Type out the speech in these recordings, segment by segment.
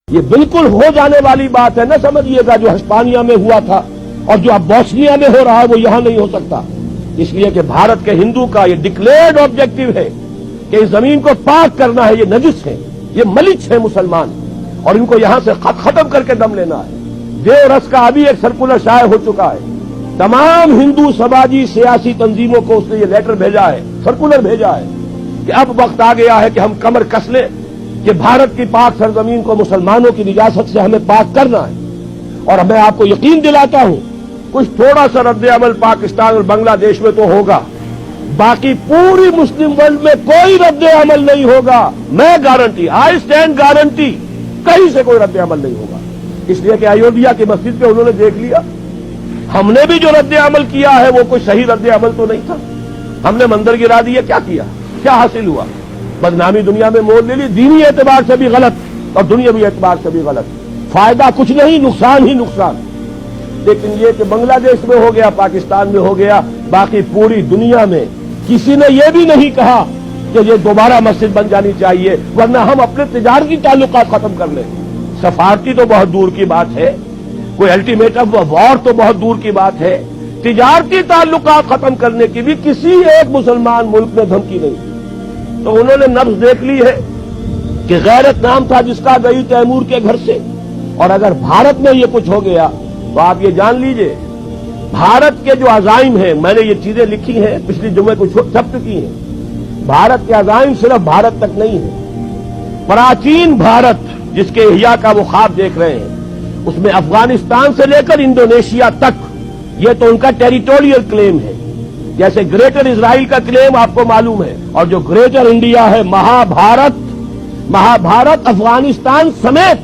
یہ بالکل ہو جانے والی بات ہے، نہ سمجھیے گا جو ہسپانیہ میں ہوا تھا اور جو اب بوسنیا میں ہو رہا ہے وہ یہاں نہیں ہو سکتا، اس لیے کہ بھارت کے ہندو کا یہ ڈکلیئرڈ آبجیکٹو ہے کہ اس زمین کو پاک کرنا ہے، یہ نجس ہے، یہ ملچ ہے مسلمان، اور ان کو یہاں سے ختم کر کے دم لینا ہے۔ دیو رس کا ابھی ایک سرکولر شائع ہو چکا ہے، تمام ہندو سماجی سیاسی تنظیموں کو اس نے یہ لیٹر بھیجا ہے، سرکولر بھیجا ہے کہ اب وقت آ گیا ہے کہ ہم کمر کس لیں کہ بھارت کی پاک سرزمین کو مسلمانوں کی نجاست سے ہمیں پاک کرنا ہے۔ اور میں آپ کو یقین دلاتا ہوں کچھ تھوڑا سا رد عمل پاکستان اور بنگلہ دیش میں تو ہوگا، باقی پوری مسلم ورلڈ میں کوئی رد عمل نہیں ہوگا۔ میں گارنٹی، آئی اسٹینڈ گارنٹی، کہیں سے کوئی رد عمل نہیں ہوگا، اس لیے کہ ایودھیا کی مسجد پہ انہوں نے دیکھ لیا، ہم نے بھی جو رد عمل کیا ہے وہ کوئی صحیح رد عمل تو نہیں تھا، ہم نے مندر گرا دیے، کیا حاصل ہوا؟ بدنامی دنیا میں مول لے لی، دینی اعتبار سے بھی غلط اور دنیاوی اعتبار سے بھی غلط، فائدہ کچھ نہیں، نقصان ہی نقصان۔ لیکن یہ کہ بنگلہ دیش میں ہو گیا، پاکستان میں ہو گیا، باقی پوری دنیا میں کسی نے یہ بھی نہیں کہا کہ یہ دوبارہ مسجد بن جانی چاہیے، ورنہ ہم اپنے تجارتی تعلقات ختم کر لیں۔ سفارتی تو بہت دور کی بات ہے، کوئی الٹیمیٹم وار تو بہت دور کی بات ہے، تجارتی تعلقات ختم کرنے کی بھی کسی ایک مسلمان ملک نے دھمکی نہیں دی۔ تو انہوں نے نبض دیکھ لی ہے کہ غیرت نام تھا جس کا گئی تیمور کے گھر سے، اور اگر بھارت میں یہ کچھ ہو گیا تو آپ یہ جان لیجئے بھارت کے جو عزائم ہیں، میں نے یہ چیزیں لکھی ہیں، پچھلی جمعے کو چھپ چکی ہیں، بھارت کے عزائم صرف بھارت تک نہیں ہیں، پراچین بھارت جس کے احیاء کا وہ خواب دیکھ رہے ہیں، اس میں افغانستان سے لے کر انڈونیشیا تک یہ تو ان کا ٹیریٹوریل کلیم ہے، جیسے گریٹر اسرائیل کا کلیم آپ کو معلوم ہے، اور جو گریٹر انڈیا ہے، مہابھارت افغانستان سمیت،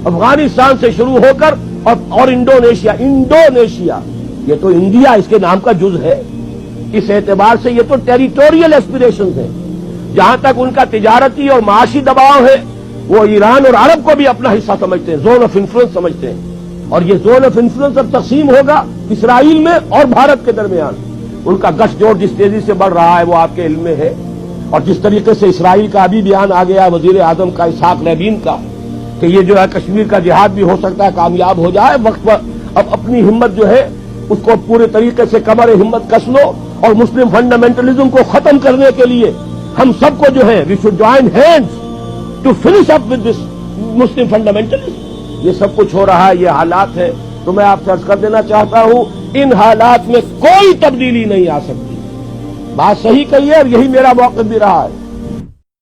افغانستان سے شروع ہو کر اور انڈونیشیا یہ تو انڈیا اس کے نام کا جز ہے، اس اعتبار سے یہ تو ٹیریٹوریل ایسپیریشنز ہیں۔ جہاں تک ان کا تجارتی اور معاشی دباؤ ہے، وہ ایران اور عرب کو بھی اپنا حصہ سمجھتے ہیں، زون آف انفلوئنس سمجھتے ہیں، اور یہ زون آف انفلوئنس اب تقسیم ہوگا اسرائیل میں اور بھارت کے درمیان۔ ان کا گٹھ جوڑ جس تیزی سے بڑھ رہا ہے وہ آپ کے علم میں ہے، اور جس طریقے سے اسرائیل کا ابھی بیان آ گیا وزیر اعظم کا اسحاق رابین کا کہ یہ جو ہے کشمیر کا جہاد بھی ہو سکتا ہے کامیاب ہو جائے، وقت پر اب اپنی ہمت جو ہے اس کو پورے طریقے سے کمر ہمت کس لو، اور مسلم فنڈامنٹلزم کو ختم کرنے کے لیے ہم سب کو جو ہے we should join hands to finish up with this Muslim fundamentalism. یہ سب کچھ ہو رہا ہے، یہ حالات ہے، تو میں آپ سے عرض کر دینا چاہتا ہوں ان حالات میں کوئی تبدیلی نہیں آ سکتی، بات صحیح کہی ہے، اور یہی میرا موقف بھی رہا ہے۔